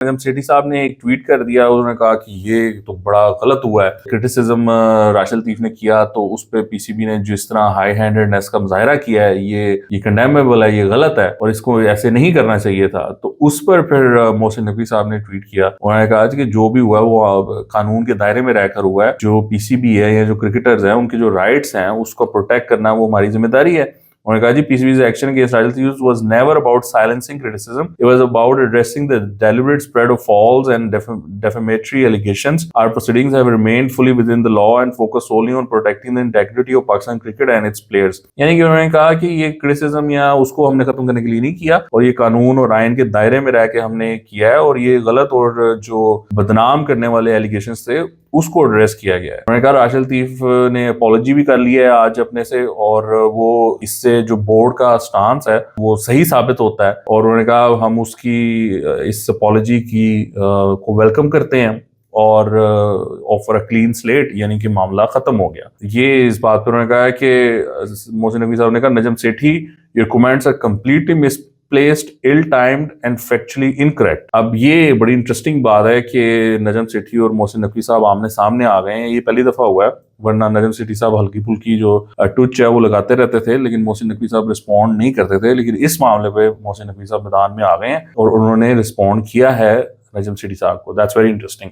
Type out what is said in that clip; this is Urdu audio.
نجم سیٹھی صاحب نے ایک ٹویٹ کر دیا، انہوں نے کہا کہ یہ تو بڑا غلط ہوا ہے، کرٹیسزم راشد لطیف نے کیا تو اس پہ پی سی بی نے جس طرح ہائی ہینڈڈنیس کا مظاہرہ کیا ہے یہ کنڈیمیبل ہے، یہ غلط ہے اور اس کو ایسے نہیں کرنا چاہیے تھا۔ تو اس پر پھر محسن نقوی صاحب نے ٹویٹ کیا، انہوں نے کہا کہ جو بھی ہوا ہے وہ قانون کے دائرے میں رہ کر ہوا ہے، جو پی سی بی ہے یا جو کرکٹرز ہیں ان کے جو رائٹس ہیں اس کو پروٹیکٹ کرنا وہ ہماری ذمہ داری ہے۔ انہوں نے کہا جی PCB's action against Rashid Latif was never about silencing criticism. It was about addressing the deliberate spread of false and defamatory allegations. Our proceedings have remained fully within the law and focused solely on protecting the integrity of Pakistan cricket and its players. یعنی کہ انہوں نے کہا کہ یہ criticism یا اس کو ہم نے ختم کرنے کے لیے نہیں کیا، اور یہ قانون اور آئین کے دائرے میں رہ کے ہم نے کیا ہے، اور یہ غلط اور جو بدنام کرنے والے allegations تھے اس کو ایڈریس کیا گیا ہے۔ انہوں نے کہا راشد لطیف نے اپولوجی بھی کر لی ہے آج اپنے سے، اور وہ اس سے جو بورڈ کا سٹانس ہے وہ صحیح ثابت ہوتا ہے، اور انہوں نے کہا ہم اس کی اس اپولوجی کی کو ویلکم کرتے ہیں اور آفر اے کلین سلیٹ، یعنی کہ معاملہ ختم ہو گیا۔ یہ اس بات پر انہوں نے کہا ہے کہ محسن نقوی صاحب نے کہا Najam Sethi your comments are completely misplaced, ill-timed and factually incorrect۔ اب یہ بڑی انٹرسٹنگ بات ہے کہ نجم سیٹھی اور محسن نقوی صاحب آمنے سامنے آ گئے ہیں، یہ پہلی دفعہ ہوا ہے، ورنہ نجم سیٹھی صاحب ہلکی پھلکی جو ٹچ ہے وہ لگاتے رہتے تھے لیکن محسن نقوی صاحب رسپونڈ نہیں کرتے تھے، لیکن اس معاملے پہ محسن نقوی صاحب میدان میں آ گئے ہیں اور انہوں نے رسپونڈ کیا ہے نجم سیٹھی صاحب کو۔ That's very interesting۔